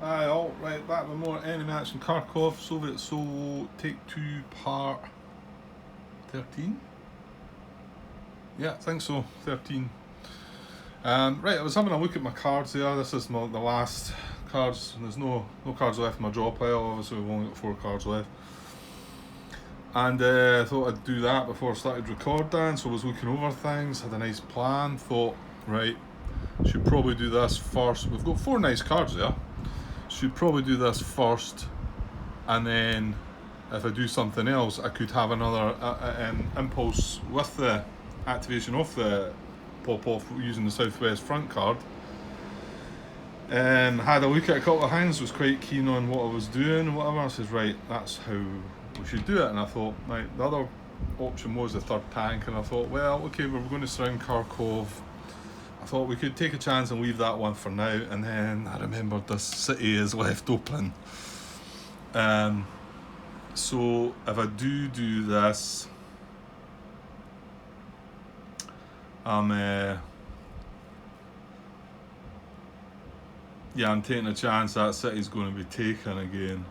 Hi all, right, back with more enemy action. Kharkov, Soviet Soul, Take 2, Part 13? Yeah, I think so, 13. Right, I was having a look at my cards there. This is the last cards, and there's no cards left in my draw pile. Obviously we've only got 4 cards left. And I thought I'd do that before I started recording, so I was looking over things, had a nice plan, thought, right, should probably do this first. We've got 4 nice cards there. Should probably do this first, and then if I do something else, I could have another impulse with the activation of the pop-off using the Southwest Front card. Had a look at a couple of hands, was quite keen on what I was doing and whatever. I says, right, that's how we should do it. And I thought, right, the other option was the third tank, and I thought, well, okay, we're going to surround Kharkov. I thought we could take a chance and leave that one for now, and then I remembered this city is left open. So if I do this, I'm taking a chance that city's going to be taken again.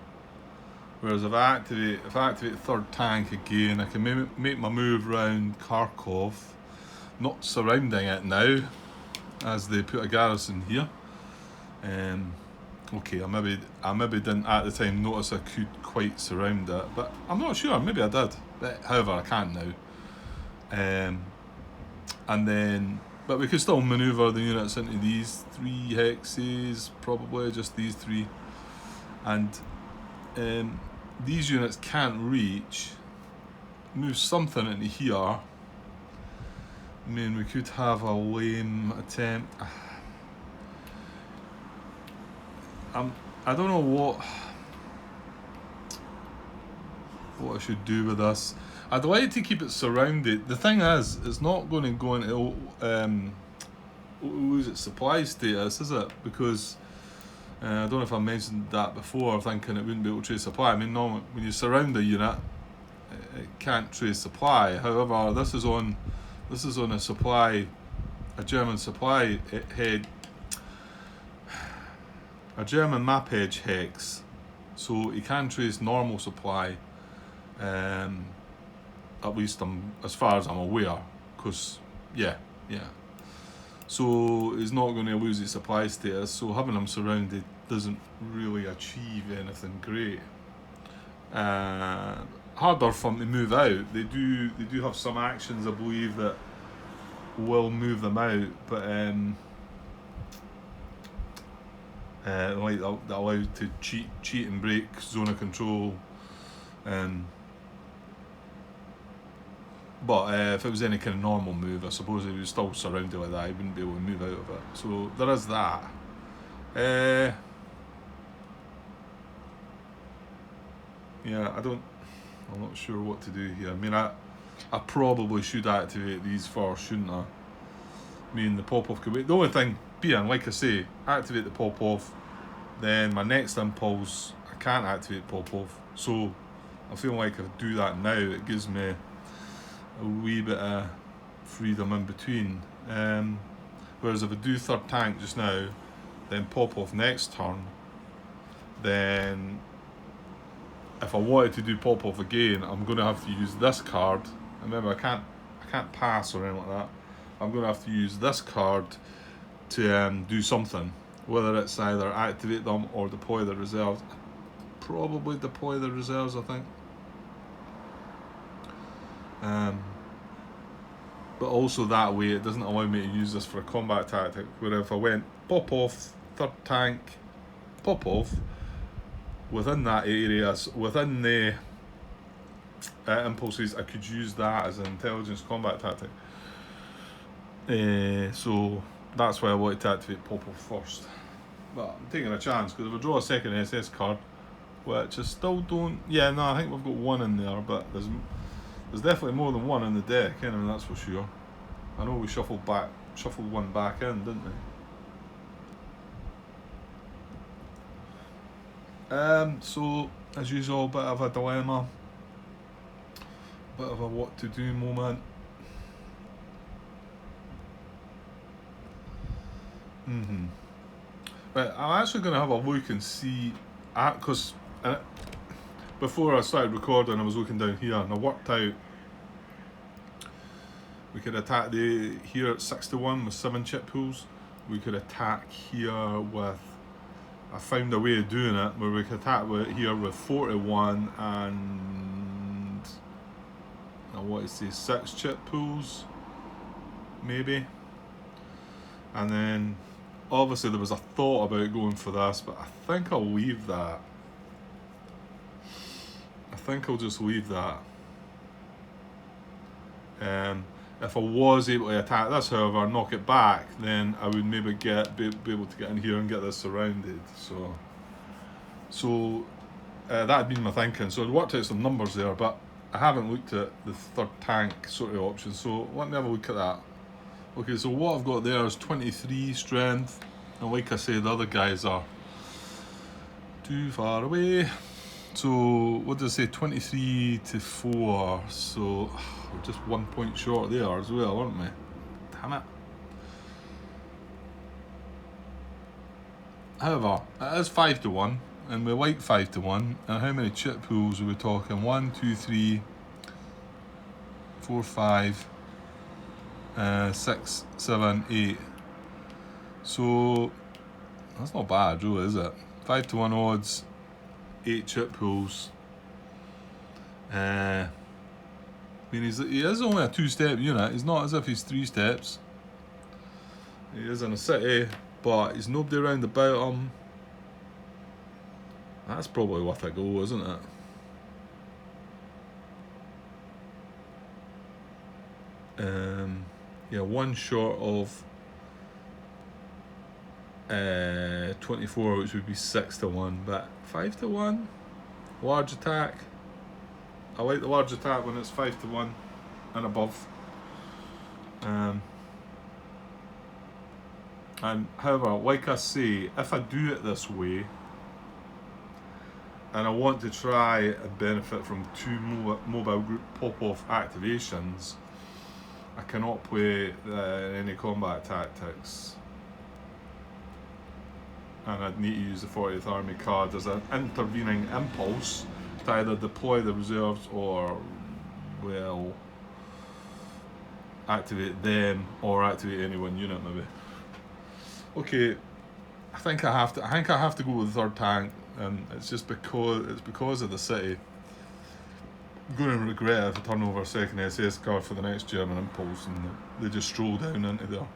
Whereas if I activate the third tank again, I can make my move around Kharkov, not surrounding it now, as they put a garrison here. Okay, I maybe didn't at the time notice I could quite surround it, but I'm not sure. Maybe I did. But however, I can now. And then, but we could still manoeuvre the units into these 3 hexes, probably just these 3, and these units can't reach. Move something into here. I mean, we could have a lame attempt. I don't know what I should do with this. I'd like to keep it surrounded. The thing is, it's not going to go into lose its supply status, is it? Because I don't know if I mentioned that before, thinking it wouldn't be able to trace supply. I mean, normally when you surround a unit, it can't trace supply. However, this is on a supply, a German supply head, a German map edge hex, so you can trace normal supply. At least as far as I'm aware, because yeah. So he's not going to lose his supply status. So having him surrounded doesn't really achieve anything great. Harder for them to move out. They do have some actions, I believe, that will move them out, but like that allow you to cheat and break zone of control. But if it was any kind of normal move, I suppose if he was still surrounded like that, he wouldn't be able to move out of it. So there is that. I'm not sure what to do here. I mean, I probably should activate these first, shouldn't I? I mean, the pop-off could wait. The only thing being, like I say, activate the pop-off, then my next impulse, I can't activate pop-off. So I feel like if I do that now, it gives me a wee bit of freedom in between. Whereas if I do third tank just now, then pop-off next turn, then if I wanted to do pop-off again, I'm going to have to use this card. Remember, I can't pass or anything like that. I'm going to have to use this card to do something, whether it's either activate them or deploy the reserves. Probably deploy the reserves, I think. But also that way it doesn't allow me to use this for a combat tactic, where if I went pop off, third tank, pop off, within that area, within the impulses, I could use that as an intelligence combat tactic. So that's why I wanted to activate pop off first. But I'm taking a chance, because if I draw a second SS card, which I still don't... I think we've got 1 in there, but there's definitely more than 1 in the deck, anyway, that's for sure. I know we shuffled 1 back in, didn't we? So, as usual, a bit of a dilemma. Bit of a what to do moment. But I'm actually going to have a look and see, because before I started recording, I was looking down here and I worked out we could attack here at 6-1 with 7 chip pools. We could attack here with, I found a way of doing it where we could attack here with 4-1 and I want to say 6 chip pools, maybe. And then obviously there was a thought about going for this, but I think I'll leave that. I think I'll just leave that. If I was able to attack this, however, knock it back, then I would maybe be able to get in here and get this surrounded. So that'd been my thinking. So I'd worked out some numbers there, but I haven't looked at the third tank sort of option. So let me have a look at that. Okay, so what I've got there is 23 strength, and like I say, the other guys are too far away. So what did I say? 23 to 4. So we're just 1 point short there as well, aren't we? Damn it. However, it is 5-1, and we like 5-1. And how many chip pools are we talking? 1, 2, 3, 4, 5, 6, 7, 8. So that's not bad, really, is it? 5-1 odds. 8 chip pools. I mean, he is only a 2-step unit. He's not as if he's 3 steps. He is in a city, but he's nobody around about him. That's probably worth a go, isn't it? Yeah, 1 short of 24, which would be 6-1, but 5-1, large attack. I like the large attack when it's 5-1 and above. And however, like I say, if I do it this way, and I want to try and benefit from 2 mobile group pop-off activations, I cannot play any combat tactics. And I'd need to use the 40th Army card as an intervening impulse to either deploy the reserves or, well, activate them or activate any one unit maybe. Okay, I think I have to go with the third tank, and it's just because of the city. I'm going to regret if I turn over a second SS card for the next German impulse and they just stroll down into there.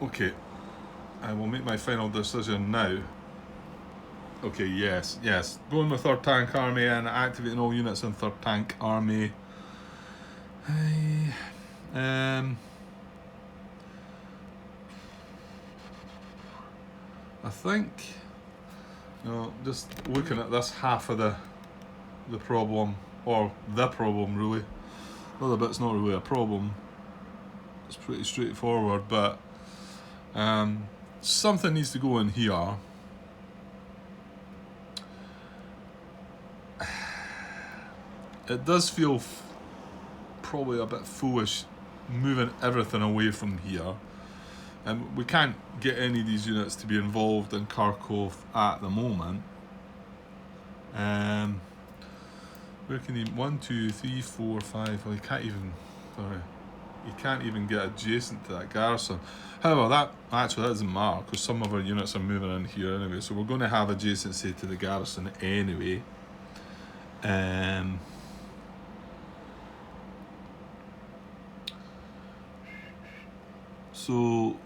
Okay, I will make my final decision now. Okay, yes. Going with third tank army and activating all units in third tank army. I think, just looking at this half of the problem, or the problem really. The other bit's not really a problem. It's pretty straightforward, but something needs to go in here. It does feel probably a bit foolish moving everything away from here. And we can't get any of these units to be involved in Kharkov at the moment. Where can he? 1, 2, 3, 4, 5. Well, he can't even. Sorry, he can't even get adjacent to that garrison. However, that doesn't matter because some of our units are moving in here anyway. So we're going to have adjacency to the garrison anyway. So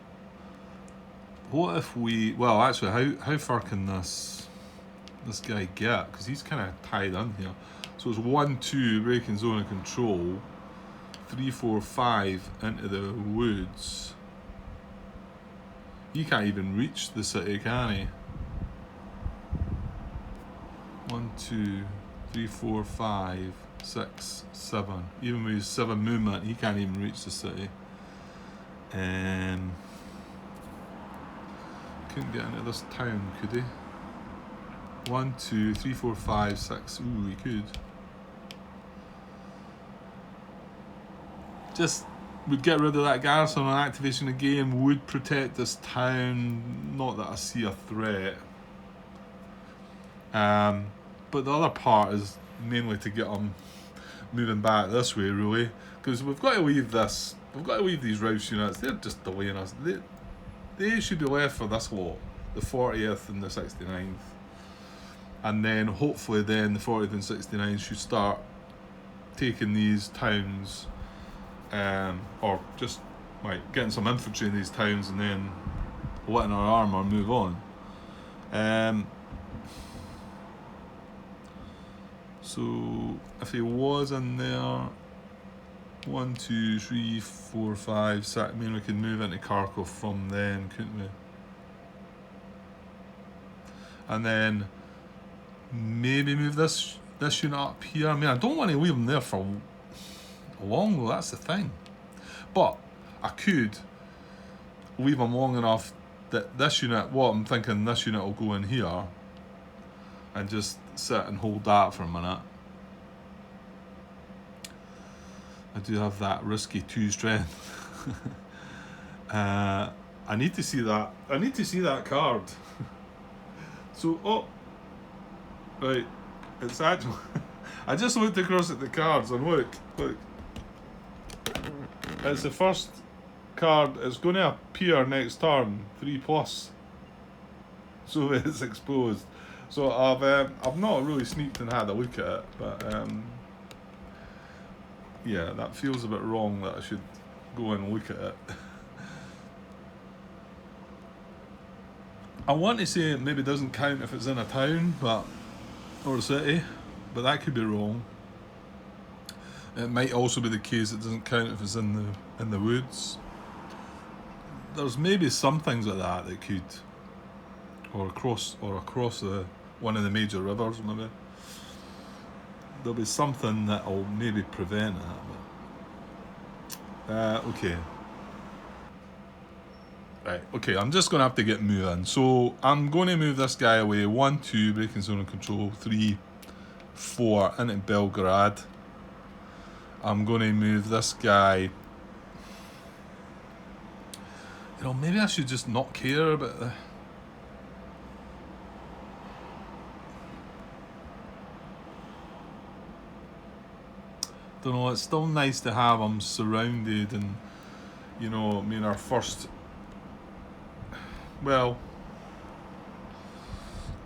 what if we? Well, actually, how far can this guy get? Because he's kind of tied in here. So it's 1, 2 breaking zone of control, 3, 4, 5 into the woods. He can't even reach the city, can he? 1, 2, 3, 4, 5, 6, 7. Even with his 7 movement, he can't even reach the city. Couldn't get into this town, could he? 1, 2, 3, 4, 5, 6. Ooh, he could. Just would get rid of that garrison on activation again, would protect this town. Not that I see a threat. But the other part is mainly to get them moving back this way, really, because we've got to leave this. We've got to leave these Rouse units. They're just delaying us. They should be left for this lot, the 40th and the 69th, and then hopefully then the 40th and 69th should start taking these towns, or just like getting some infantry in these towns and then letting our armour move on. So if he was in there, 1, 2, 3, 4, 5, 6, I mean we could move into Kharkov from then, couldn't we? And then maybe move this unit up here. I mean, I don't want to leave them there for long though, that's the thing. But I could leave them long enough that this unit, I'm thinking this unit will go in here and just sit and hold that for a minute. I do have that risky 2 strength. I need to see that. I need to see that card. So, right, it's actually. I just looked across at the cards and look. It's the first card. It's going to appear next turn, 3+. So it's exposed. So I've not really sneaked and had a look at it, but yeah, that feels a bit wrong that I should go and look at it. I want to say it maybe doesn't count if it's in a town, or a city, but that could be wrong. It might also be the case it doesn't count if it's in the woods. There's maybe some things like that could, or across one of the major rivers, maybe. There'll be something that'll maybe prevent it. But, okay. Right, okay, I'm just going to have to get moving. So I'm going to move this guy away. 1, 2, breaking zone of control. 3, 4, into Belgrade. I'm going to move this guy. Maybe I should just not care about the... Don't know, it's still nice to have them surrounded and, our first... Well,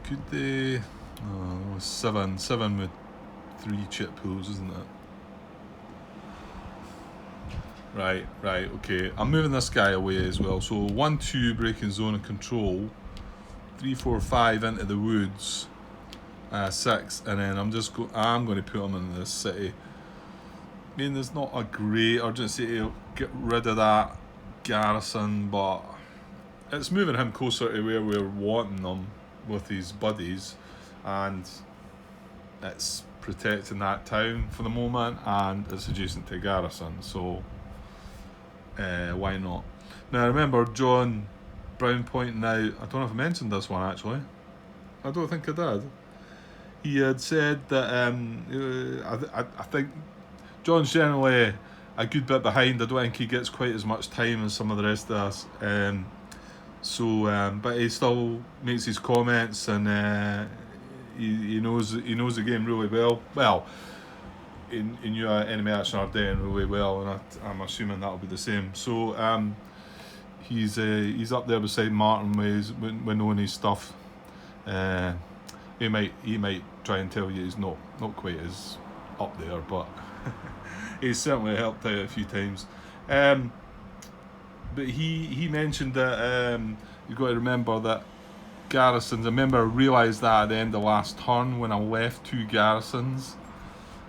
could they... Oh, 7 with 3 chip pools, isn't it? Right, okay. I'm moving this guy away as well. So 1, 2, breaking zone of control. 3, 4, 5 into the woods. 6, and then I'm going to put him in the city. I mean, there's not a great urgency to get rid of that garrison, but it's moving him closer to where we're wanting them with his buddies, and it's protecting that town for the moment, and it's adjacent to a garrison, so why not? Now, I remember John Brown pointing out, I don't know if I mentioned this one actually, I don't think I did. He had said that I think John's generally a good bit behind. I don't think he gets quite as much time as some of the rest of us. But he still makes his comments, and he knows the game really well. Well, he knew enemy action Ardennes really well, and I'm assuming that'll be the same. So he's up there beside Martin with knowing his stuff. He might try and tell you he's not quite as up there, but he's certainly helped out a few times. But he mentioned that you've got to remember that garrisons. I realised that at the end of last turn when I left 2 garrisons.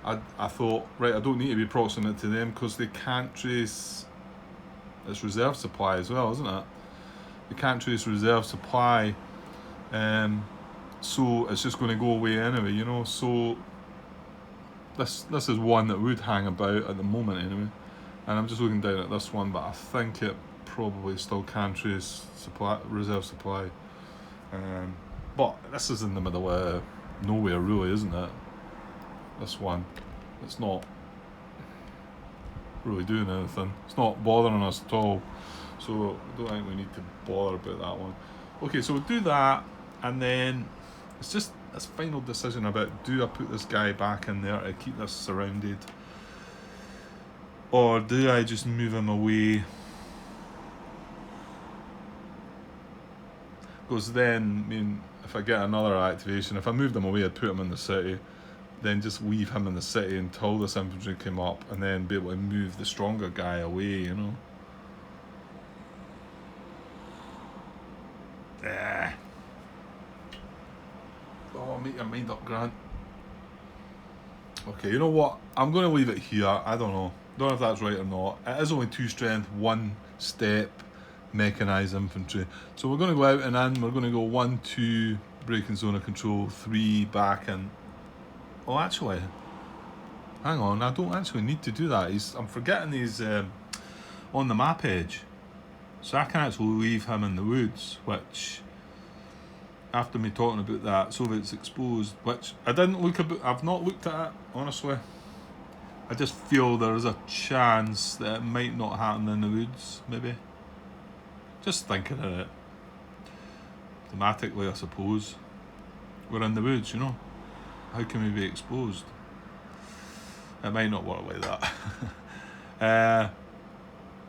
I thought, right, I don't need to be proximate to them because they can't trace. It's reserve supply as well, isn't it? They can't trace reserve supply, so it's just going to go away anyway, So this is one that would hang about at the moment anyway. And I'm just looking down at this one, but I think it probably still can trace reserve supply. But this is in the middle of nowhere really, isn't it? This one. It's not. really doing anything. It's not bothering us at all. So I don't think we need to bother about that one. Okay, so we'll do that, and then it's just this final decision about, do I put this guy back in there to keep this surrounded, or do I just move him away? Because then, I mean, if I get another activation, if I moved him away, I'd put him in the city, then just leave him in the city until this infantry came up, and then be able to move the stronger guy away, you know? Oh, make your mind up, Grant. Okay, you know what? I'm going to leave it here. I don't know. Don't know if that's right or not. It is only 2 strength, 1 step, mechanised infantry. So we're going to go out and in. We're going to go 1, 2, breaking zone of control, 3, back in. Oh, actually, hang on. I don't actually need to do that. I'm forgetting he's on the map edge. So I can actually leave him in the woods, which, after me talking about that, Soviets exposed, which I didn't look about, I've not looked at it, honestly. I just feel there is a chance that it might not happen in the woods, maybe. Just thinking of it. Thematically, I suppose. We're in the woods, you know. How can we be exposed? It might not work like that.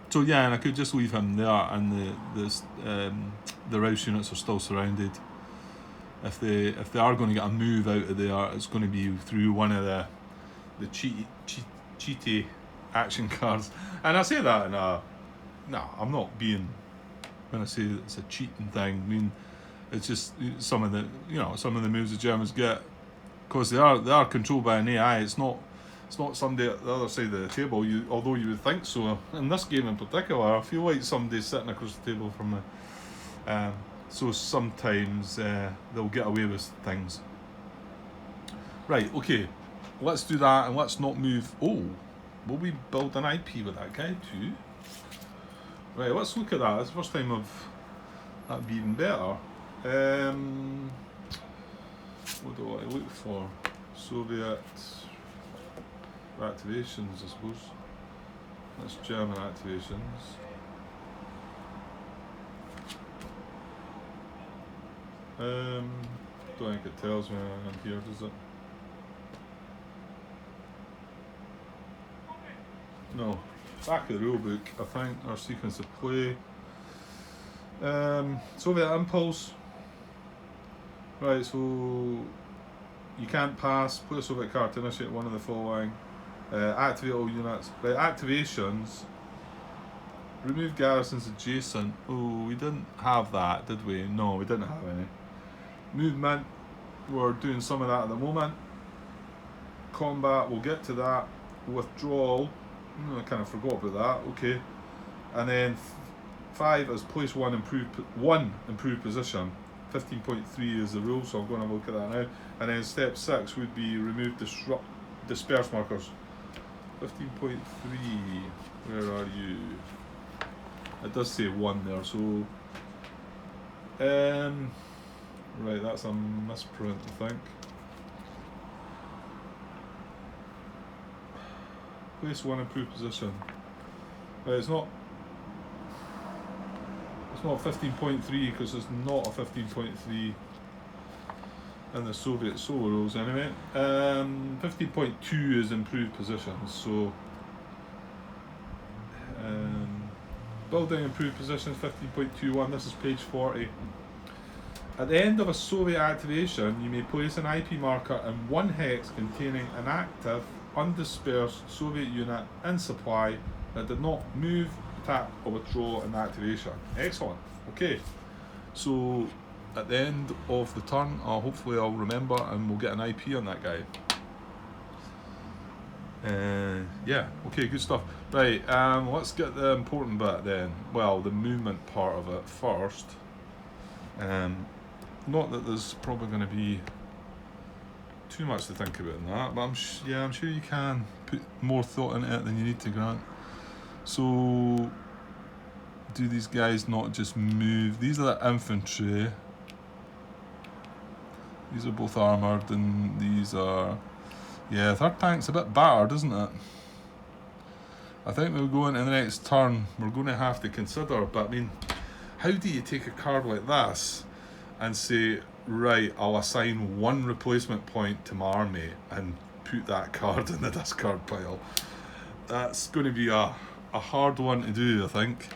So yeah, and I could just leave him there, and the Rouse units are still surrounded. If they are going to get a move out of there, it's going to be through one of the cheaty action cards. And I say that in a, no, I'm not being, when I say it's a cheating thing, I mean it's just some of the moves the Germans get, because they are controlled by an AI. It's not somebody at the other side of the table. Although you would think so. In this game in particular, I feel like somebody's sitting across the table from me. So sometimes they'll get away with things. Right, okay. Let's do that, and let's not move. Oh, will we build an IP with that guy too? Right, let's look at that. It's the first time that'd be even better. What do I look for? Soviet activations, I suppose. That's German activations. Don't think it tells me anything here, does it? No. Back of the rulebook, I think, our sequence of play. Soviet impulse. Right, so you can't pass. Play a Soviet card to initiate one of the following. Activate all units. Right, activations. Remove garrisons adjacent. Oh, we didn't have that, did we? No, we didn't have any. Movement. We're doing some of that at the moment. Combat, we'll get to that. Withdrawal. I kind of forgot about that. Okay. And then 5 is place one improved position. 15.3 is the rule, so I'm going to look at that now. And then step 6 would be remove disperse markers. 15.3, where are you? It does say 1 there, so right, that's a misprint, I think. Place one improved position. Right, it's not 15.3 because there's not a 15.3 in the Soviet solo rules anyway. 15.2 is improved positions, so building improved positions 15.21. This is page 40. At the end of a Soviet activation, you may place an IP marker in one hex containing an active, undispersed Soviet unit in supply that did not move, attack, or withdraw in the activation. Excellent. Okay, so at the end of the turn, hopefully I'll remember and we'll get an IP on that guy. Yeah, okay, good stuff. Right, let's get the important bit then. Well, the movement part of it first. Not that there's probably going to be too much to think about in that, but I'm sure you can put more thought into it than you need to, Grant. So, do these guys not just move? These are the infantry. These are both armoured, and these are... Yeah, third tank's a bit battered, isn't it? I think we'll go into the next turn. We're going to have to consider, but I mean, how do you take a card like this and say, right, I'll assign one replacement point to my army and put that card in the discard pile? That's going to be a hard one to do, I think.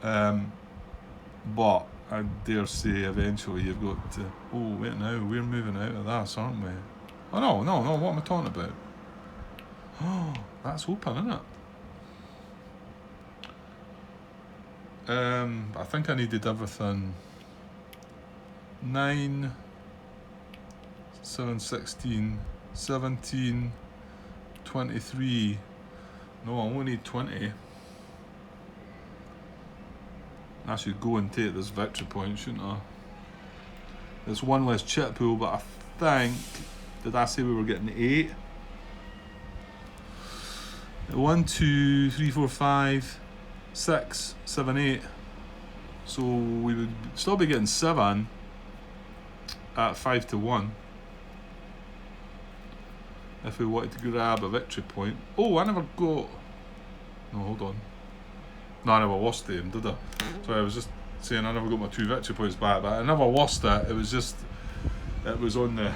But I dare say eventually you've got to... Oh, wait now, we're moving out of this, aren't we? Oh, no, what am I talking about? Oh, that's open, isn't it? I think I needed everything. 9, 7, 16, 17, 23. No, I only need 20. I should go and take this victory point, shouldn't I? There's one less chip pool, but I think... Did I say we were getting 8? 1, 2, 3, 4, 5, 6, 7, 8. So we would still be getting 7 at 5 to 1. If we wanted to grab a victory point. Oh, I never got... No, hold on. No, I never lost them, did I? Sorry, I was just saying I never got my 2 victory points back, but I never lost it. It was just... It was on the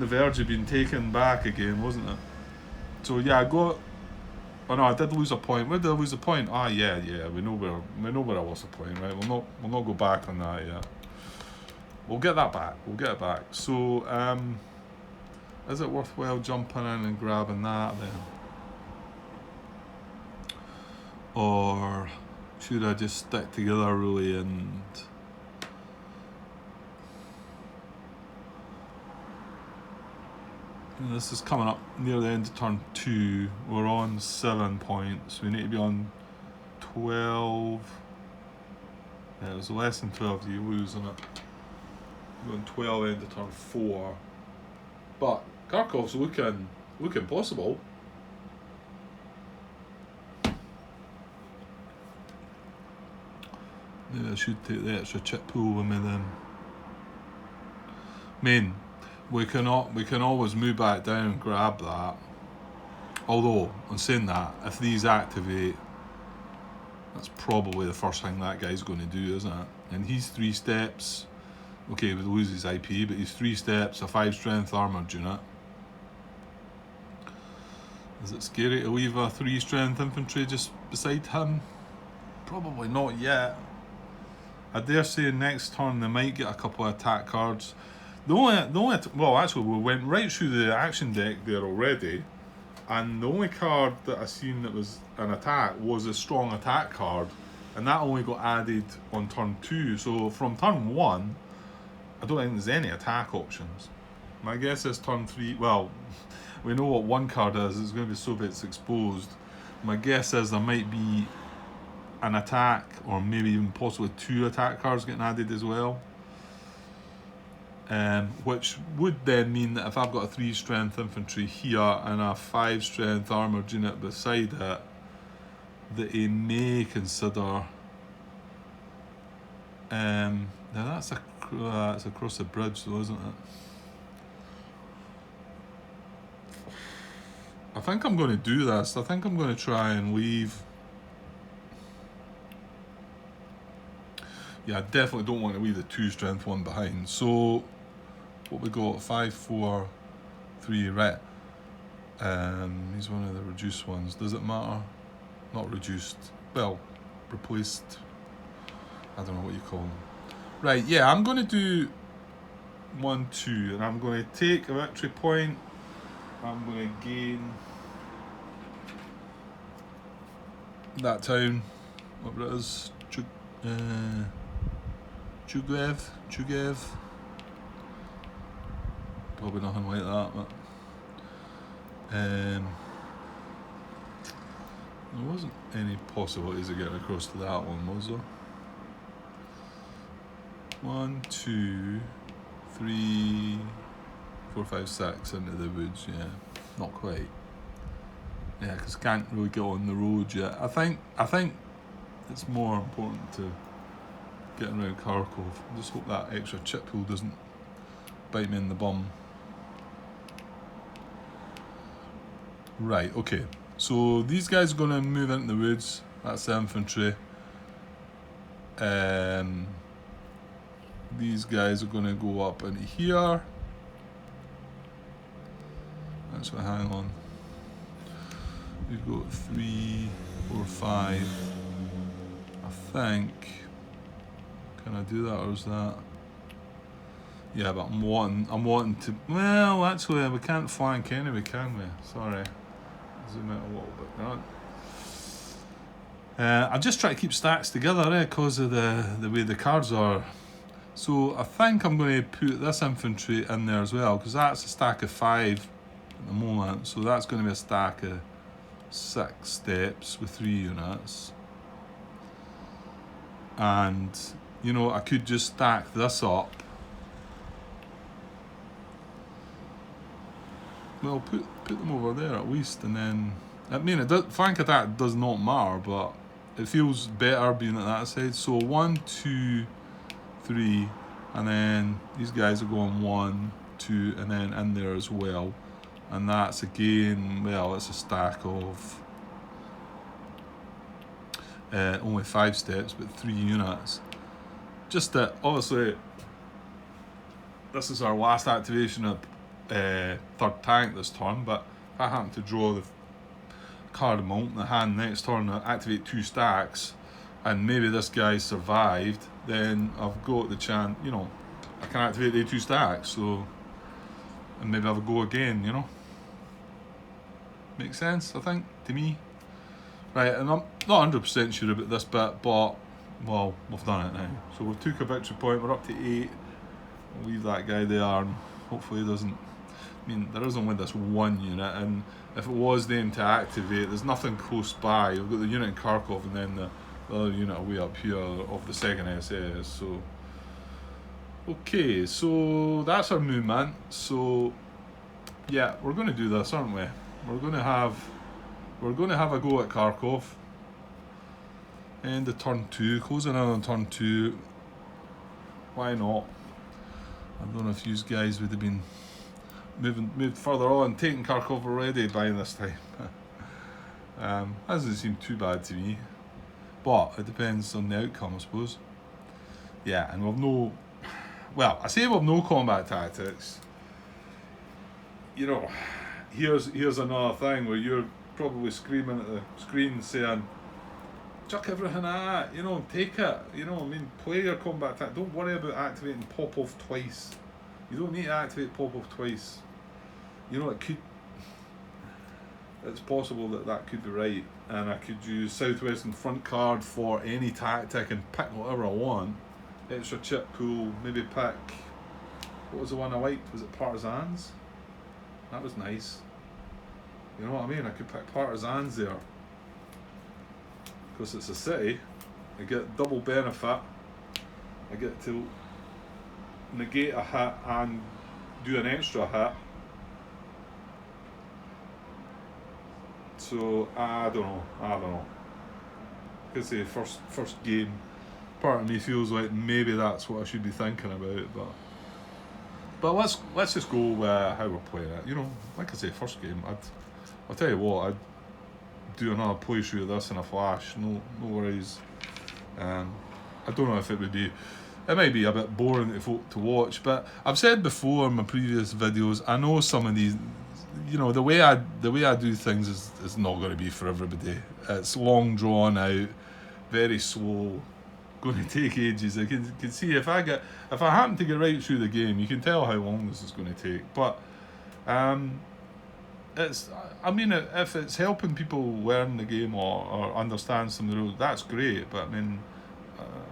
verge of being taken back again, wasn't it? So yeah, I got... Oh no, I did lose a point. Where did I lose a point? Ah, yeah. We know where I lost a point, right? We'll not go back on that yet. We'll get that back. We'll get it back. So, is it worthwhile jumping in and grabbing that then? Or should I just stick together really and... This is coming up near the end of turn 2. We're on 7 points. We need to be on 12. Yeah, it was less than 12 you lose, isn't it? We're on 12 end of turn 4. But Kharkov's looking possible. Maybe I should take the extra chip pool with me then. Main. We can always move back down and grab that. Although, on saying that, if these activate, that's probably the first thing that guy's going to do, isn't it? And he's 3 steps. Okay, we lose his IP, but he's 3 steps, a 5 strength armoured unit. Is it scary to leave a 3 strength infantry just beside him? Probably not yet. I dare say next turn they might get a couple of attack cards. Well, actually, we went right through the action deck there already, and the only card that I seen that was an attack was a strong attack card, and that only got added on turn 2. So from turn 1, I don't think there's any attack options. My guess is turn 3. Well, we know what one card is. It's going to be Soviets Exposed. My guess is there might be an attack, or maybe even possibly 2 attack cards getting added as well. Which would then mean that if I've got a 3 strength infantry here and a 5 strength armoured unit beside it, that he may consider... now that's across the bridge though, isn't it? I think I'm going to do this. I think I'm going to try and leave... Yeah, I definitely don't want to leave the 2 strength one behind. So... What we got? 5, 4, 3, right. He's one of the reduced ones. Does it matter? Not reduced. Well, replaced. I don't know what you call them. Right, yeah, I'm going to do 1, 2, and I'm going to take a victory point. I'm going to gain that town, whatever it is. Chugev. Probably nothing like that, but there wasn't any possibilities of getting across to that one, was there? 1, 2, 3, 4, 5, 6 into the woods. Yeah, not quite. Yeah, because can't really get on the road yet. I think it's more important to getting around Kharkov. I just hope that extra chip pool doesn't bite me in the bum. Right, okay. So these guys are going to move into the woods. That's the infantry. These guys are going to go up into here. Actually, hang on. We've got 3, 4, 5. I think. Can I do that, or is that? Yeah, but I'm wanting to. Well, actually, we can't flank anyway, can we? Sorry. Zoom out a little bit. I just try to keep stacks together, because of the way the cards are. So I think I'm going to put this infantry in there as well, because that's a stack of 5 at the moment. So that's going to be a stack of 6 steps with 3 units. And, I could just stack this up. Well, put them over there at least, and then flank attack does not matter, but it feels better being at that side. So 1, 2, 3, and then these guys are going 1, 2, and then in there as well. And that's again, well, it's a stack of only 5 steps, but 3 units. Just that, obviously, this is our last activation of third tank this turn, but if I happen to draw the card amount in the hand next turn, activate 2 stacks, and maybe this guy survived, then I've got the chance, I can activate the 2 stacks, so, and maybe have a go again, Makes sense, I think, to me. Right, and I'm not 100% sure about this bit, but, well, we've done it now. So we've took a victory point, we're up to 8. We'll leave that guy there, and hopefully he doesn't. There is only this 1 unit, and if it was them to activate, there's nothing close by. We've got the unit in Kharkov, and then the other unit way up here of the 2nd SS. So, okay, so that's our movement. So, yeah, we're going to do this, aren't we? We're going to have a go at Kharkov. End of turn 2, closing in on turn 2. Why not? I don't know if you guys would have been moved further on, taking Kharkov already by this time. Doesn't seem too bad to me, but it depends on the outcome, I suppose. Yeah, and we've no. Well, I say we've no combat tactics. Here's another thing where you're probably screaming at the screen saying, "Chuck everything at it, take it. Play your combat tactics. Don't worry about activating Pop-Off twice. You don't need to activate Pop-Off twice." It's possible that could be right, and I could use Southwestern Front card for any tactic and pick whatever I want. Extra chip pool, maybe pick. What was the one I liked? Was it Partisans? That was nice. You know what I mean? I could pick Partisans there. Because it's a city, I get double benefit. I get to negate a hit and do an extra hit. So I don't know. Because the first game, part of me feels like maybe that's what I should be thinking about, but let's just go with how we're playing it. Like I say, first game, I'll tell you what, I'd do another playthrough of this in a flash. No worries. I don't know if it would be. It might be a bit boring to watch, but I've said before in my previous videos, I know some of these. The way I do things is not going to be for everybody. It's long drawn out, very slow, going to take ages. I can see if I happen to get right through the game, you can tell how long this is going to take. But if it's helping people learn the game or understand some of the rules, that's great. But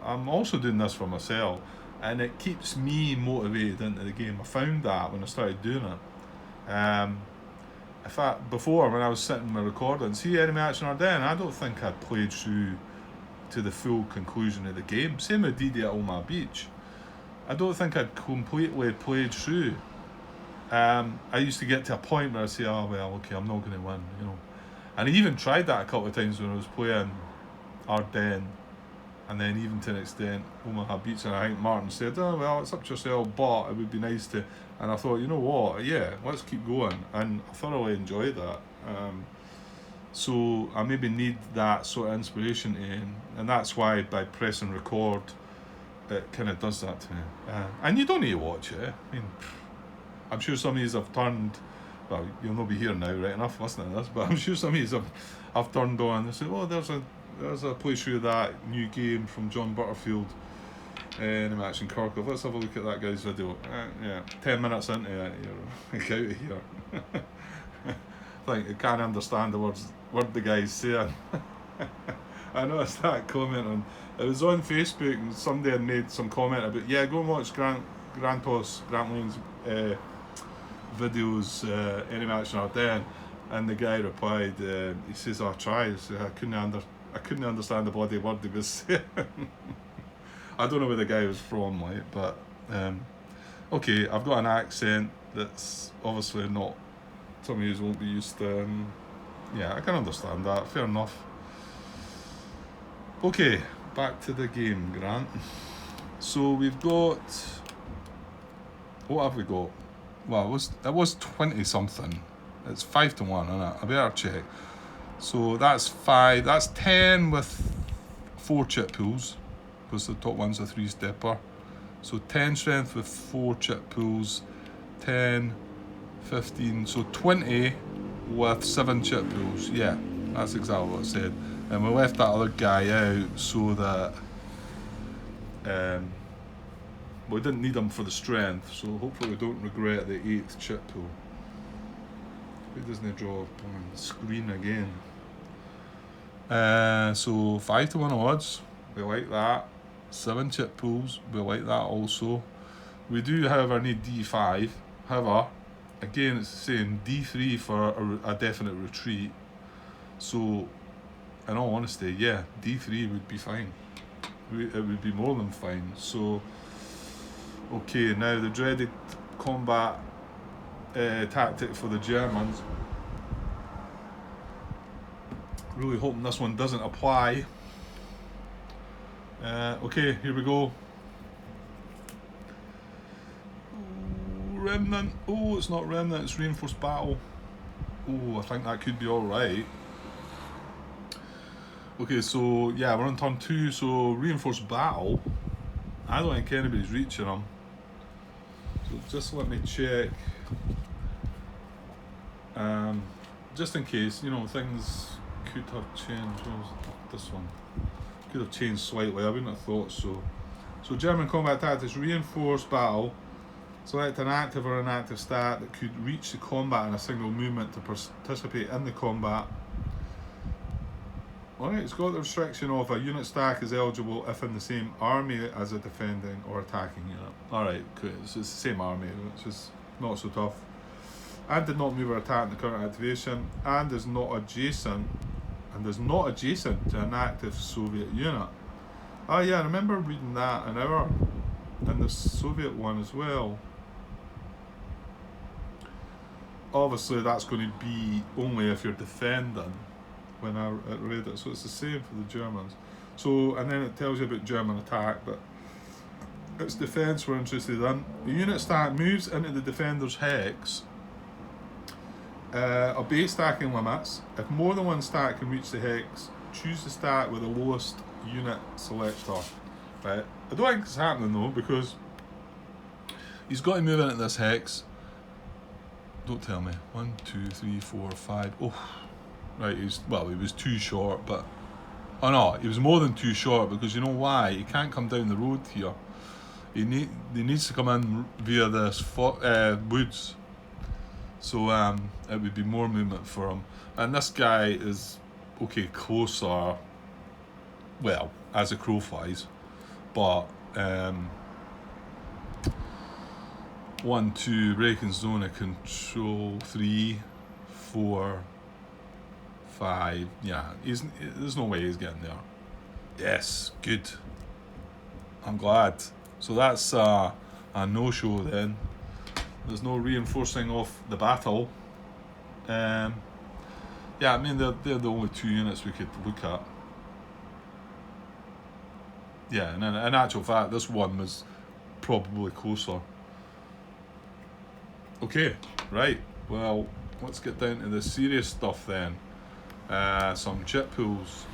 I'm also doing this for myself, and it keeps me motivated into the game. I found that when I started doing it. Before, when I was sitting my recording, see Enemy Action Ardennes, I don't think I'd played through to the full conclusion of the game. Same with DD at Omagh Beach. I don't think I'd completely played through. I used to get to a point where I'd say, oh well, okay, I'm not going to win, And I even tried that a couple of times when I was playing Ardennes, and then even to an extent Omagh Beach, and I think Martin said, oh well, it's up to yourself, but it would be nice to. And I thought, you know what, yeah, let's keep going, and I thoroughly enjoyed that. So I maybe need that sort of inspiration in, and that's why by pressing record, it kind of does that to me. And you don't need to watch it. I mean, I'm sure some of you have turned. Well, you'll not be here now, right enough, listening to this. But I'm sure some of you have turned on and said, "Oh, there's a playthrough of that new game from John Butterfield, in a match in Kharkov. Let's have a look at that guy's video." Yeah, 10 minutes into it, you're out of here. Like, you can't understand the word the guy's saying. I noticed that comment on. It was on Facebook, and somebody had made some comment about, yeah, go and watch Grant Lane's videos, any match in Ardennes, and the guy replied, he says, "I tried. I couldn't understand the bloody word he was saying." I don't know where the guy was from, like, but okay, I've got an accent that's obviously not. Some of you won't be used to. Yeah, I can understand that. Fair enough. Okay, back to the game, Grant. So we've got. What have we got? Well, it was 20 something. It's 5-1, isn't it? I better check. So that's 5. That's 10 with 4 chip pools, because the top one's a 3-stepper. So 10 strength with 4 chip pools, 10, 15, so 20 with 7 chip pools. Yeah, that's exactly what I said. And we left that other guy out so that we didn't need him for the strength, so hopefully we don't regret the 8th chip pool. Who doesn't draw on the screen again? So 5-1 odds, we like that. 7 chip pools, we like that also. We do, however, need D5. However, again, it's saying D3 for a definite retreat. So, in all honesty, yeah, D3 would be fine. It would be more than fine. So, okay, now the dreaded combat tactic for the Germans. Really hoping this one doesn't apply. Okay, here we go. Remnant. Oh, it's not Remnant, it's Reinforced Battle. Oh, I think that could be alright. Okay, so yeah, we're on turn 2, so Reinforced Battle. I don't think anybody's reaching them. So just let me check. Just in case, things could have changed. What was this one? Could have changed slightly, I wouldn't have thought so. So German combat tactics, Reinforced Battle. Select an active or inactive stat that could reach the combat in a single movement to participate in the combat. Alright, it's got the restriction of a unit stack is eligible if in the same army as a defending or attacking unit. Alright, cool. So it's the same army, which is not so tough. And did not move or attack in the current activation, and is not adjacent to an active Soviet unit. Oh yeah, I remember reading that in the Soviet one as well. Obviously that's going to be only if you're defending when I read it, so it's the same for the Germans. So, and then it tells you about German attack, but it's defence we're interested in. The unit stat moves into the defender's hex. Obey stacking limits. If more than one stat can reach the hex, choose the stat with the lowest unit selector. Right? I don't think it's happening though, because he's got to move into this hex. Don't tell me. 1, 2, 3, 4, 5. Oh, right. He was too short, but oh no, he was more than too short, because you know why? He can't come down the road here. He needs to come in via this woods. So it would be more movement for him. And this guy is okay closer. Well, as a crow flies, but 1, 2, breaking zone of control, 3, 4, 5. Yeah, there's no way he's getting there. Yes, good. I'm glad. So that's a no-show then. There's no reinforcing of the battle. Yeah, I mean they're the only 2 units we could look at. Yeah, and in actual fact, this one was probably closer. Okay, right. Well, let's get down to the serious stuff then. some chip pools.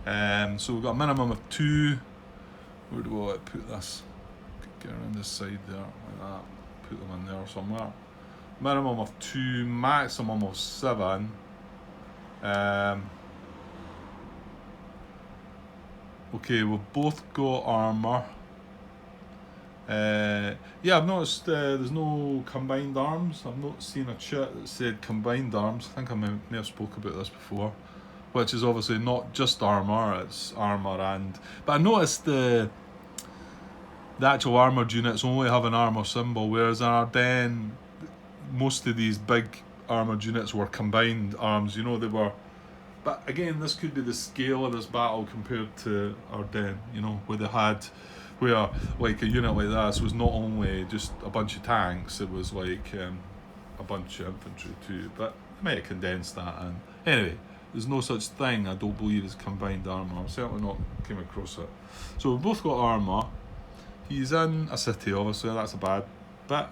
So we've got a minimum of 2. Where do I put this? Get around this side there, like that. Put them in there somewhere. Minimum of 2, maximum of 7. Okay, we've both got armour. Yeah, I've noticed there's no combined arms. I've not seen a chat that said combined arms. I think I may have spoke about this before, which is obviously not just armour, it's armour and... But I noticed the actual armoured units only have an armour symbol, whereas in Ardennes, most of these big armoured units were combined arms, you know, they were... But again, this could be the scale of this battle compared to Ardennes, you know, where they had... Where, like, a unit like this was not only just a bunch of tanks, it was like a bunch of infantry too, but they might have condensed that in. Anyway, there's no such thing, I don't believe, as combined armour. I've certainly not came across it. So we've both got armour. He's in a city, obviously, that's a bad bit.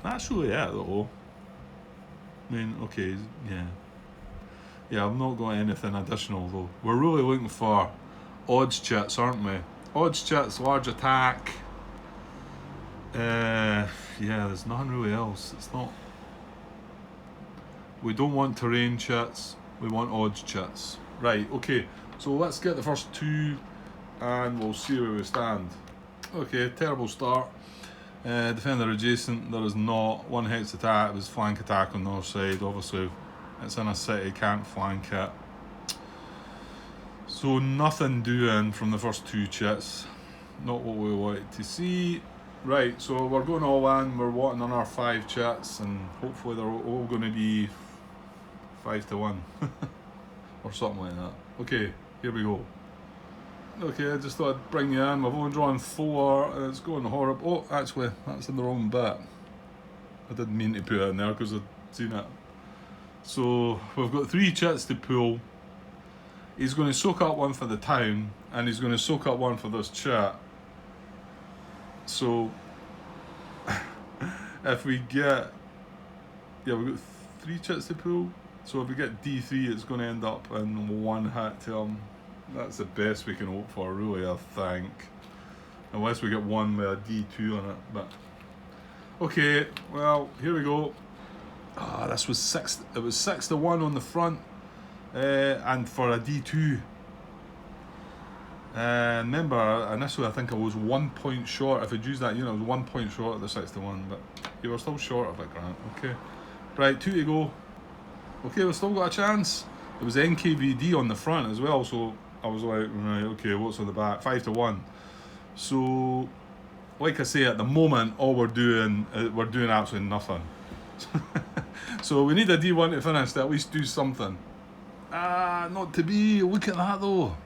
That's really it, though. I mean, okay, yeah. Yeah, I've not got anything additional, though. We're really looking for odds chits, aren't we? Odds chits, large attack. Yeah, there's nothing really else. It's not... We don't want terrain chits, we want odds chits. Right, okay, so let's get the first 2 and we'll see where we stand. Okay, terrible start. Defender adjacent, there is not. 1 hex attack, it was flank attack on the north side. Obviously, it's in a city, can't flank it. So nothing doing from the first 2 chits. Not what we wanted to see. Right, so we're going all in, we're wanting on our 5 chits, and hopefully they're all going to be 5-1. Or something like that. Okay, here we go. Okay, I just thought I'd bring you in. We've only drawn 4 and it's going horrible. Oh, actually, that's in the wrong bit. I didn't mean to put it in there because I'd seen it. So, we've got 3 chits to pull. He's going to soak up 1 for the town, and he's going to soak up 1 for this chit. So, if we get... Yeah, we've got 3 chits to pull. So if we get D3, it's going to end up in 1 hit to him. That's the best we can hope for, really, I think. Unless we get 1 with a D2 on it, but... Okay, well, here we go. This was 6... It was 6-1 on the front. And for a D2. Remember, initially I think I was 1 point short. If I'd used that unit, I was 1 point short of the 6-1, but you were still short of it, Grant. Okay. Right, 2 to go. Okay, we've still got a chance. It was NKVD on the front as well, so I was like, right, okay, what's on the back? 5-1. So, like I say, at the moment, all we're doing absolutely nothing. So we need a D1 to finish to at least do something. Not to be. Look at that though.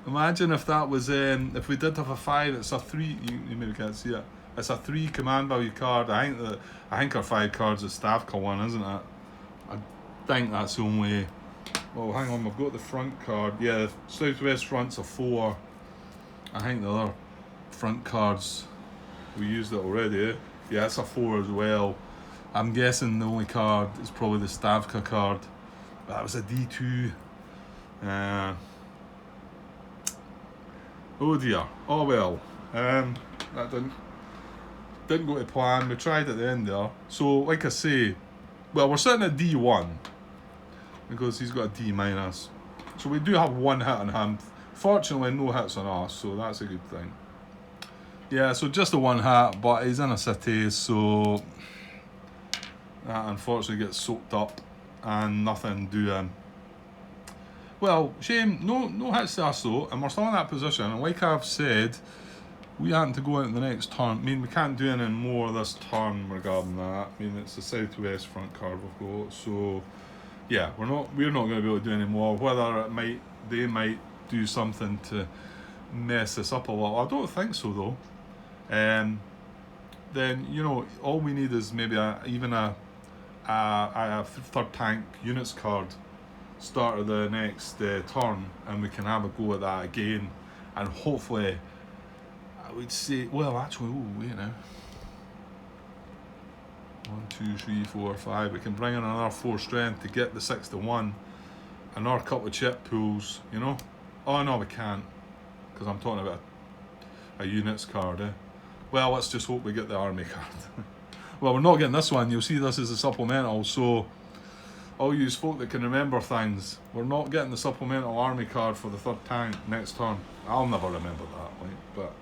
Imagine if that was, if we did have a 5, it's a 3, you maybe can't see it. It's a 3 command value card. I think our 5 cards is Stavka 1, isn't it? I think that's the only... Oh, hang on, we've got the front card. Yeah, the Southwest front's a 4. I think the other front cards, we used it already, eh? Yeah, it's a 4 as well. I'm guessing the only card is probably the Stavka card. But that was a D2. Oh dear. Oh well. That didn't go to plan. We tried at the end there. So, like I say, well, we're sitting at D1 because he's got a D minus. So we do have 1 hit on him. Fortunately, no hits on us, so that's a good thing. Yeah, so just a 1 hit, but he's in a city, so that unfortunately gets soaked up and nothing doing. Well, shame, no hits to us though, and we're still in that position, and like I've said, we haven't to go into the next turn. I mean, we can't do any more this turn regarding that. I mean, it's the Southwest front card we've got, so yeah, we're not going to be able to do any more. Whether they might do something to mess us up a lot. I don't think so though. Then, you know, all we need is maybe even a 3rd tank units card start of the next turn, and we can have a go at that again, and hopefully I would say, well, actually, oh wait now, 1, 2, 3, 4, 5. We can bring in another 4 strength to get the 6 to 1. Another couple of chip pulls, you know. Oh no, we can't, because I'm talking about a units card. Well, let's just hope we get the army card. Well, we're not getting this one. You'll see this is a supplemental, so all you folk that can remember things, we're not getting the supplemental army card for the 3rd tank next turn. I'll never remember that, like, but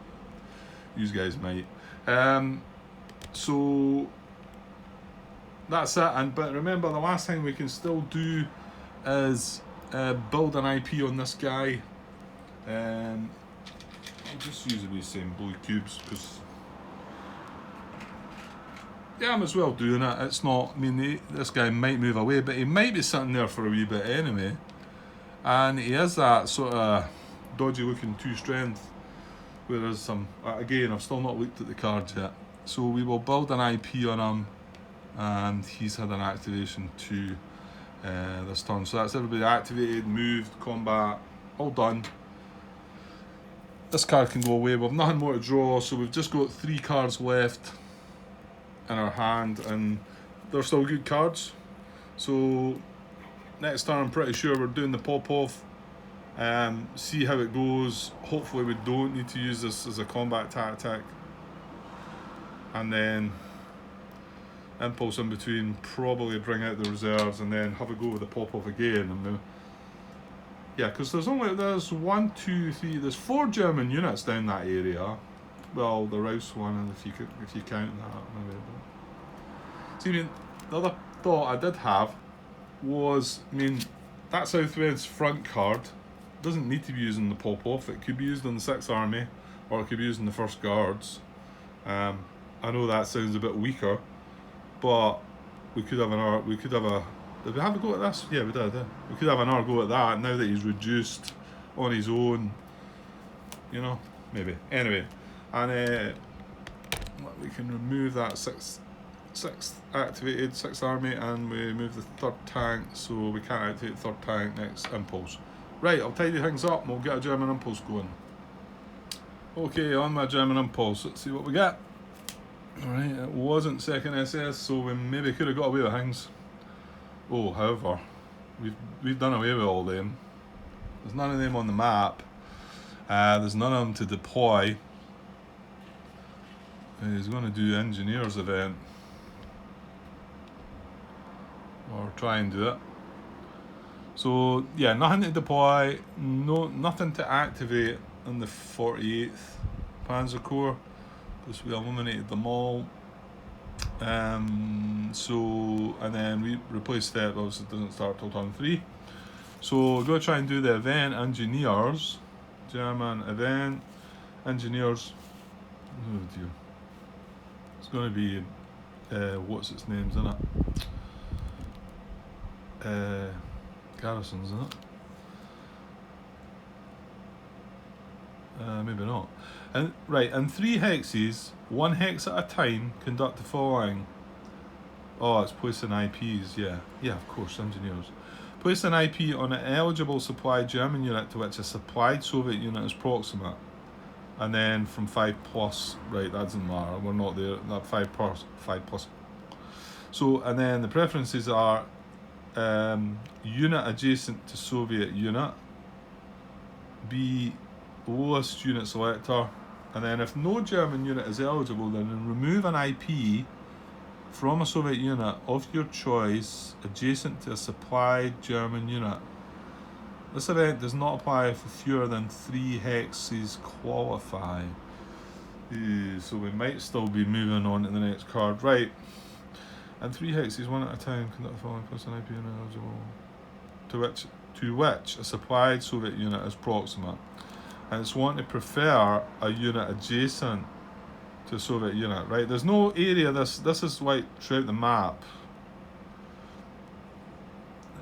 you guys might. So that's it. But remember, the last thing we can still do is build an IP on this guy. I'll just use the same blue cubes because, yeah, I'm as well doing it. It's not, I mean, this guy might move away, but he might be sitting there for a wee bit anyway. And he has that sort of dodgy looking 2 strength, whereas some, again, I've still not looked at the cards yet. So we will build an IP on him, and he's had an activation to this turn. So that's everybody activated, moved, combat, all done. This card can go away. We've nothing more to draw, so we've just got 3 cards left in our hand, and they're still good cards. So next turn, I'm pretty sure we're doing the pop-off. See how it goes. Hopefully we don't need to use this as a combat tactic. And then impulse in between, probably bring out the reserves, and then have a go with the pop-off again. And yeah, because there's 1, 2, 3, there's 4 German units down that area. Well, the Rouse one, and if you count that, maybe. See, I mean, the other thought I did have was, I mean, that Southwest front card doesn't need to be used in the pop-off. It could be used on the 6th Army, or it could be used in the 1st Guards. I know that sounds a bit weaker, but we could have another. Did we have a go at this? Yeah, we did. We could have another go at that now that he's reduced on his own. You know, maybe. Anyway, and we can remove that 6th activated 6th Army, and we move the 3rd tank, so we can't activate the 3rd tank next impulse. Right, I'll tidy things up and we'll get a German impulse going. Okay, on my German impulse, let's see what we get. Alright, it wasn't 2nd SS, so we maybe could have got away with things. Oh, however, we've done away with all them. There's none of them on the map. There's none of them to deploy. He's going to do engineers event, or try and do it. So yeah, nothing to deploy, nothing to activate in the 48th Panzer Corps, because we eliminated them all. So, and then we replace that, obviously it doesn't start till turn 3. So we're going to try and do the event engineers, German event engineers. Oh dear, it's going to be what's its names, isn't it? Garrisons, isn't it? Maybe not. And right, in 3 hexes, 1 hex at a time, conduct the following. Oh, it's placing IPs, yeah, of course, engineers. Place an IP on an eligible supplied German unit to which a supplied Soviet unit is proximate. And then from 5+, right, that doesn't matter, we're not there, that 5+. So, and then the preferences are unit adjacent to Soviet unit, B, lowest unit selector, and then if no German unit is eligible, then remove an IP from a Soviet unit of your choice adjacent to a supplied German unit. This event does not apply if fewer than 3 hexes qualify. So we might still be moving on to the next card. Right. And 3 hexes, 1 at a time, conduct the following plus an IP unit eligible. To which a supplied Soviet unit is proximate. And it's wanting to prefer a unit adjacent to a Soviet unit, right? There's no area, this is like throughout the map.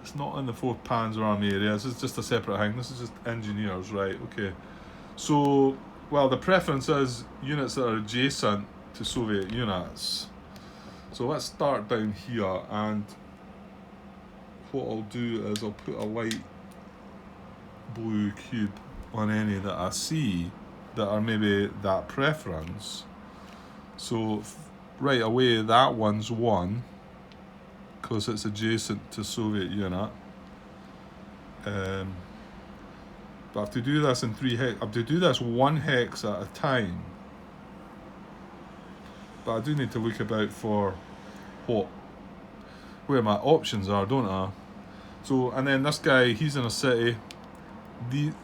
It's not in the 4th Panzer Army area, this is just a separate thing, this is just engineers, right? Okay. So, well, the preference is units that are adjacent to Soviet units. So let's start down here, and what I'll do is I'll put a light blue cube on any that I see that are maybe that preference. So right away that one's 1 because it's adjacent to Soviet unit. But I have to do this in 3 hex. I have to do this 1 hex at a time. But I do need to look about for where my options are, don't I? So, and then this guy, he's in a city.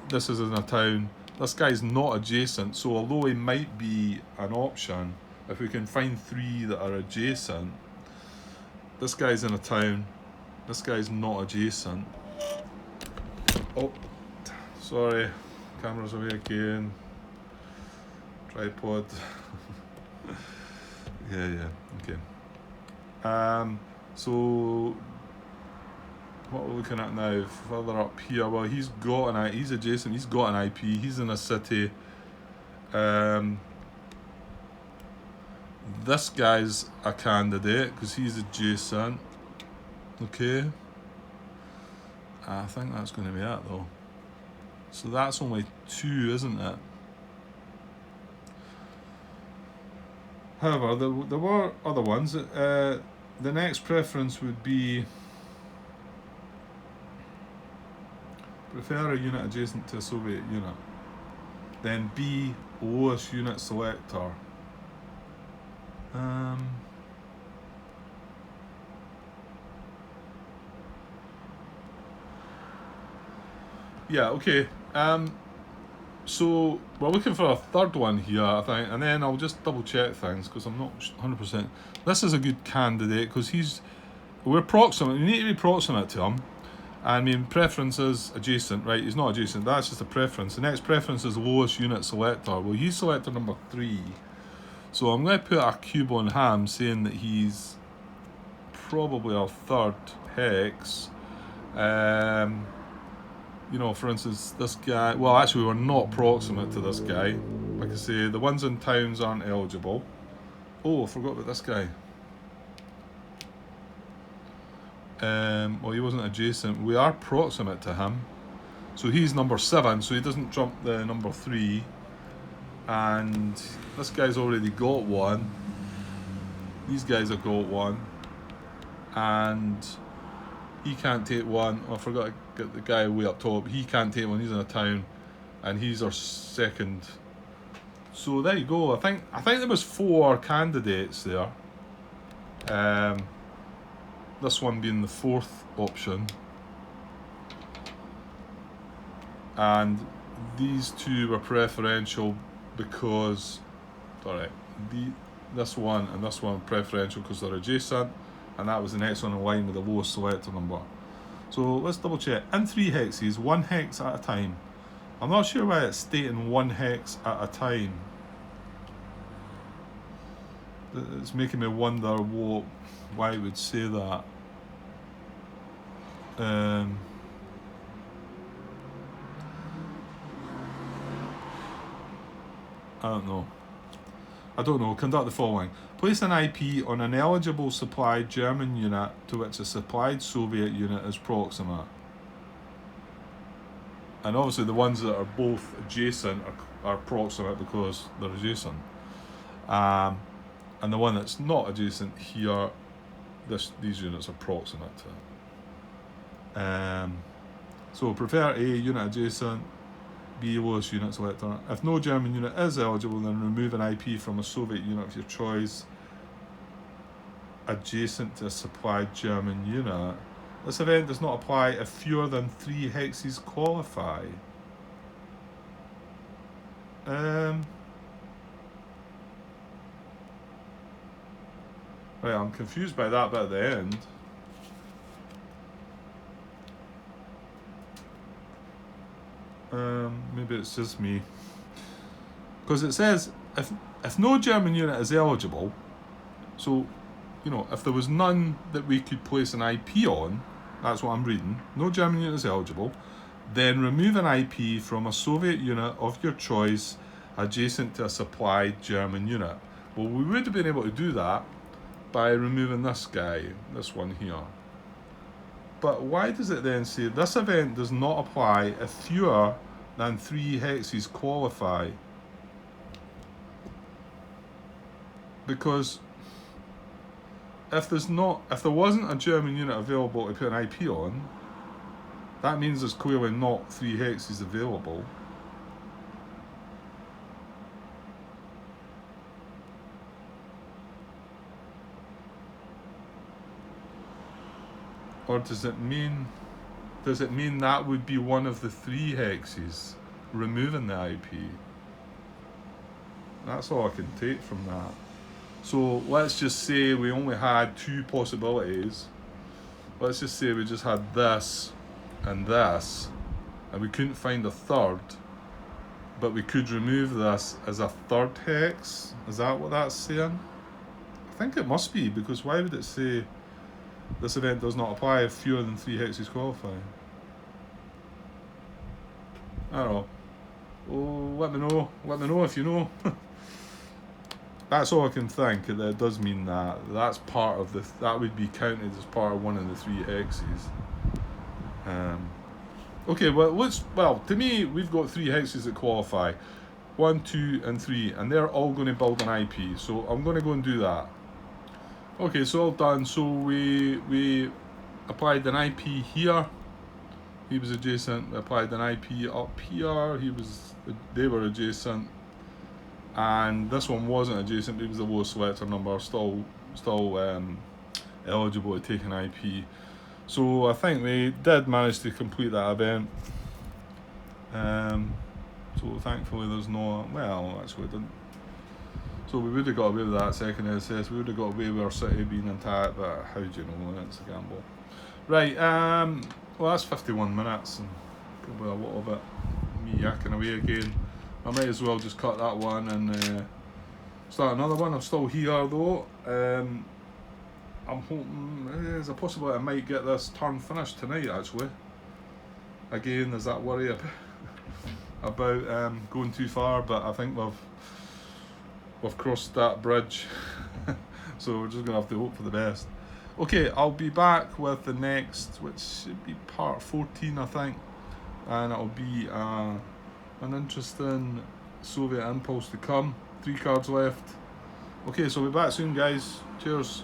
This is in a town. This guy's not adjacent, so although he might be an option, if we can find 3 that are adjacent, this guy's in a town, this guy's not adjacent. Oh, sorry, camera's away again. Tripod. yeah, okay. So what we're looking at now, further up here, well, he's adjacent, he's got an IP, he's in a city. This guy's a candidate because he's adjacent. Okay. I think that's going to be it though. So that's only 2, isn't it? However, there were other ones. The next preference would be prefer a unit adjacent to a Soviet unit. Then B, lowest unit selector. Yeah, okay. So we're looking for a third one here, I think, and then I'll just double check things because I'm not 100%. This is a good candidate because we're proximate. We need to be proximate to him. I mean, preference is adjacent, right? He's not adjacent. That's just a preference. The next preference is lowest unit selector. Well, he's selector number 3. So I'm going to put a cube on ham saying that he's probably our 3rd hex. You know, for instance, this guy, well, actually we're not proximate to this guy. Like I say, the ones in towns aren't eligible. Oh, I forgot about this guy. Well, he wasn't adjacent. We are proximate to him. So he's number 7, so he doesn't trump the number 3. And this guy's already got 1. These guys have got 1. And he can't take 1. Oh, I forgot to get the guy way up top. He can't take 1. He's in a town. And he's our 2nd. So there you go. I think there was 4 candidates there. This one being the 4th option. And these 2 were preferential because, this one and this one were preferential because they're adjacent, and that was the next one in line with the lowest selector number. So let's double check. In 3 hexes, 1 hex at a time. I'm not sure why it's stating 1 hex at a time. It's making me wonder why it would say that. I don't know. Conduct the following. Place an IP on an eligible supplied German unit to which a supplied Soviet unit is proximate. And obviously the ones that are both adjacent are proximate because they're adjacent. And the one that's not adjacent here, these units are proximate to it. So prefer A, unit adjacent, B, lowest unit selector. If no German unit is eligible, then remove an IP from a Soviet unit of your choice adjacent to a supplied German unit. This event does not apply if fewer than 3 hexes qualify. Right, I'm confused by that bit at the end. Maybe it's just me. Because it says if no German unit is eligible, so, you know, if there was none that we could place an IP on, that's what I'm reading, no German unit is eligible, then remove an IP from a Soviet unit of your choice adjacent to a supplied German unit. Well, we would have been able to do that by removing this guy, this one here. But why does it then say this event does not apply if fewer than 3 hexes qualify? Because if there wasn't a German unit available to put an IP on, that means there's clearly not 3 hexes available. Or does it mean that would be one of the 3 hexes removing the IP? That's all I can take from that. So let's just say we only had 2 possibilities. Let's just say we just had this, and we couldn't find a third, but we could remove this as a 3rd hex. Is that what that's saying? I think it must be, because why would it say this event does not apply if fewer than 3 hexes qualify? I don't know. Oh, let me know if you know. That's all I can think. That it does mean that. That's part of that would be counted as part of one of the 3 hexes. Okay, well, to me, we've got 3 hexes that qualify. 1, 2, and 3, and they're all going to build an IP. So I'm going to go and do that. Okay, so all done. So we applied an IP here. He was adjacent. We applied an IP up here. They were adjacent. And this one wasn't adjacent, but it was the lowest selector number, still eligible to take an IP. So I think we did manage to complete that event. So thankfully there's no, well, actually it didn't. So we would have got away with that second SS, we would have got away with our city being intact, but how do you know, it's a gamble. Right, well that's 51 minutes, and probably a little bit me yakking away again. I might as well just cut that one and start another one. I'm still here though. I'm hoping there's a possibility I might get this turn finished tonight actually. Again, there's that worry about going too far, but I think we've crossed that bridge. So we're just gonna have to hope for the best. Okay, I'll be back with the next, which should be part 14 I think, and it'll be an interesting Soviet impulse to come. 3 cards left. Okay, so we'll be back soon guys. Cheers.